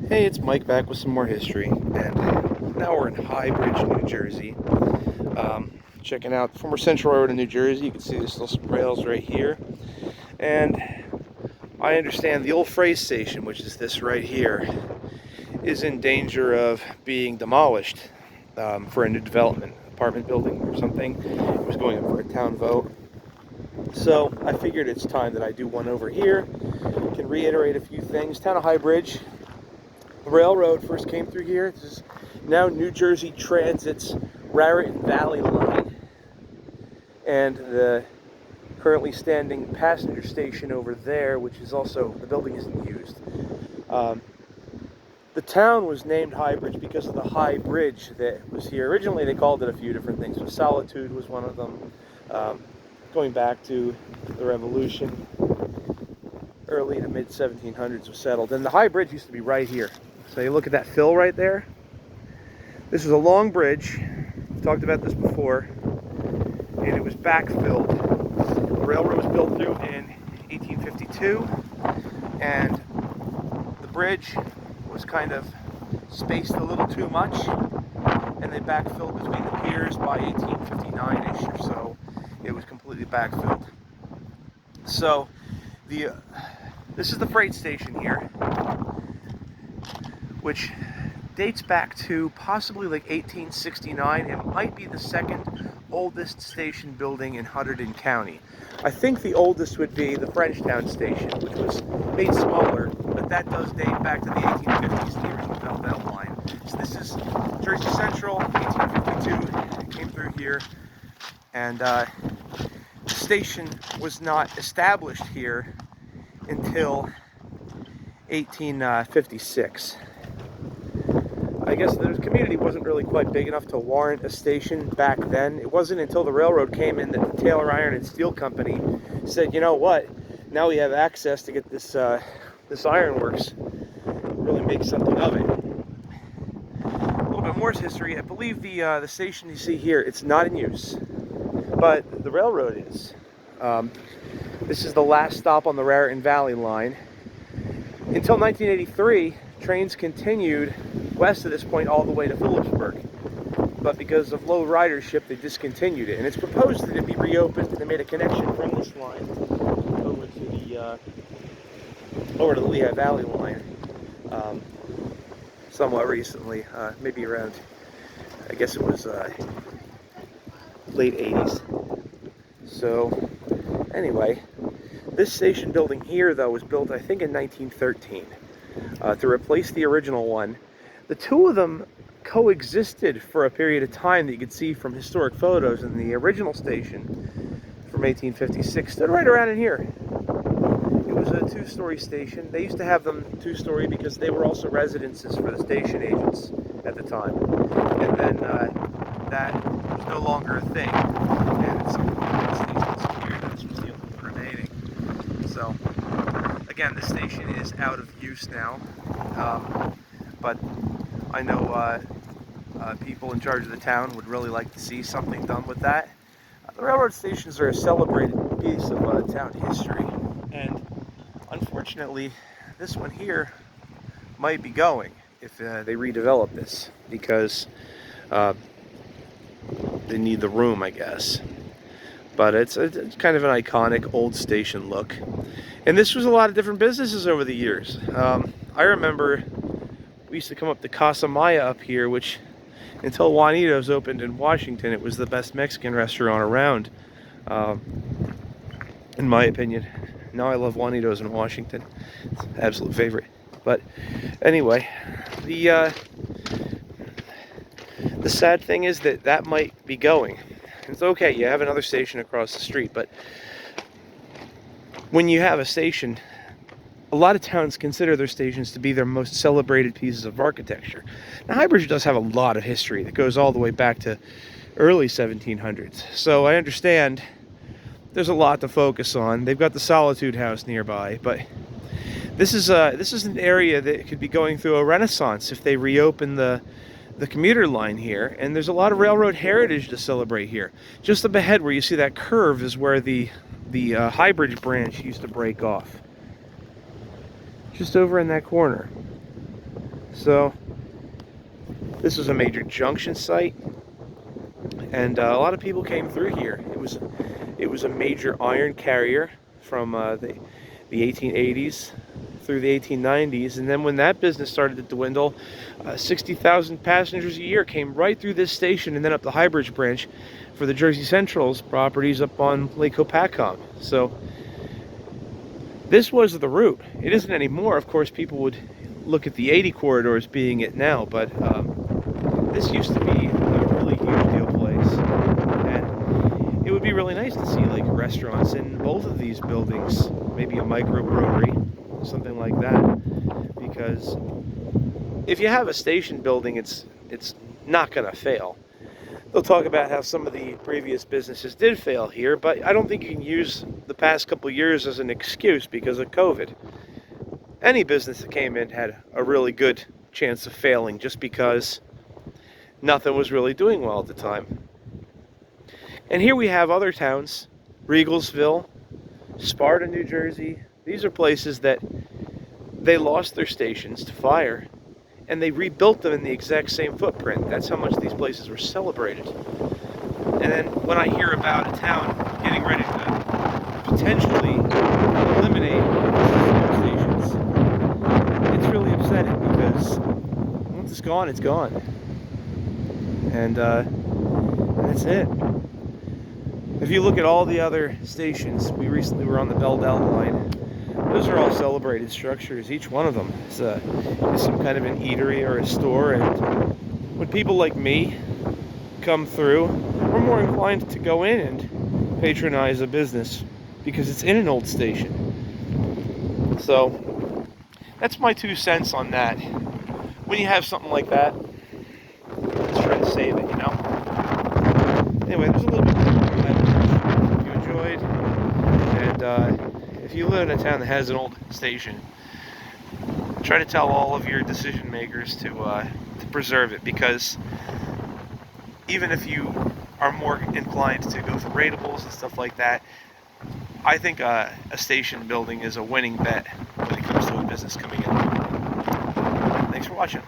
Hey, it's Mike back with some more history, and now we're in High Bridge, New Jersey. Checking out former Central Railroad in New Jersey. You can see there's little rails right here, and I understand the old freight station, which is this right here, is in danger of being demolished for a new development, apartment building or something. It was going up for a town vote. So I figured it's time that I do one over here. Can reiterate a few things. Town of High Bridge. The railroad first came through here. This is now New Jersey Transit's Raritan Valley line. And the currently standing passenger station over there, which is also, the building isn't used. The town was named High Bridge because of the high bridge that was here. Originally they called it a few different things, but Solitude was one of them. Going back to the Revolution, early to mid 1700s was settled. And the High Bridge used to be right here. So you look at that fill right there. This was a long bridge. We've talked about this before. And it was backfilled. The railroad was built through in 1852. And the bridge was kind of spaced a little too much. And they backfilled between the piers by 1859-ish or so. It was completely backfilled. So this is the freight station here, which dates back to possibly like 1869. It might be the second oldest station building in Hunterdon County. I think the oldest would be the Frenchtown station, which was made smaller, but that does date back to the 1850s, the original Bell line. So this is Jersey Central, 1852, came through here, and the station was not established here until 1856. I guess the community wasn't really quite big enough to warrant a station back then. It wasn't until the railroad came in that the Taylor Iron and Steel Company said, you know what, now we have access to get this ironworks, really make something of it. A little bit more history. I believe the station you see here, it's not in use, but the railroad is. This is the last stop on the Raritan Valley line. Until 1983, trains continued west of this point all the way to Phillipsburg. But because of low ridership, they discontinued it. And it's proposed that it be reopened, and they made a connection from this line over to the Lehigh Valley line somewhat recently, maybe around, I guess it was late 80s. So anyway, this station building here, though, was built, I think, in 1913 to replace the original one. The two of them coexisted for a period of time that you could see from historic photos, and the original station from 1856 stood right around in here. It was a two-story station. They used to have them two-story because they were also residences for the station agents at the time. And then that was no longer a thing, and some stations disappeared, and this was the only remaining. So again, the station is out of use now, but I know people in charge of the town would really like to see something done with that. The railroad stations are a celebrated piece of town history, and unfortunately, this one here might be going if they redevelop this, because they need the room, I guess. But it's kind of an iconic old station look. And this was a lot of different businesses over the years. I remember we used to come up to Casa Maya up here, which until Juanito's opened in Washington, it was the best Mexican restaurant around, in my opinion. Now I love Juanito's in Washington. It's an absolute favorite. But anyway, the sad thing is that that might be going. It's okay, you have another station across the street, but when you have a station, a lot of towns consider their stations to be their most celebrated pieces of architecture. Now, High Bridge does have a lot of history that goes all the way back to early 1700s, so I understand there's a lot to focus on. They've got the Solitude House nearby, but this is an area that could be going through a renaissance if they reopen the commuter line here, and there's a lot of railroad heritage to celebrate here. Just up ahead where you see that curve is where the High Bridge branch used to break off. Just over in that corner. So this was a major junction site, and a lot of people came through here. It was a major iron carrier from the 1880s through the 1890s, and then when that business started to dwindle, 60,000 passengers a year came right through this station and then up the Highbridge branch for the Jersey Central's properties up on Lake Hopatcong. So this was the route. It isn't anymore. Of course, people would look at the 80 corridor as being it now, but this used to be a really huge deal place, and it would be really nice to see like restaurants in both of these buildings, maybe a microbrewery, something like that, because if you have a station building, it's not going to fail. They'll talk about how some of the previous businesses did fail here, but I don't think you can use the past couple years as an excuse because of COVID. Any business that came in had a really good chance of failing just because nothing was really doing well at the time. And here we have other towns, Regalsville, Sparta, New Jersey. These are places that they lost their stations to fire, and they rebuilt them in the exact same footprint. That's how much these places were celebrated. And then when I hear about a town getting ready to potentially eliminate stations, it's really upsetting because once it's gone, it's gone. And that's it. If you look at all the other stations, we recently were on the Belle Delta line. Those are all celebrated structures. Each one of them is some kind of an eatery or a store. And when people like me come through, we're more inclined to go in and patronize a business because it's in an old station. So that's my 2 cents on that. When you have something like that, let's try to save it, you know? Anyway, there's a little bit more of that. If you enjoyed, and if you live in a town that has an old station, try to tell all of your decision makers to preserve it, because even if you are more inclined to go for rateables and stuff like that, I think a station building is a winning bet when it comes to a business coming in. Thanks for watching.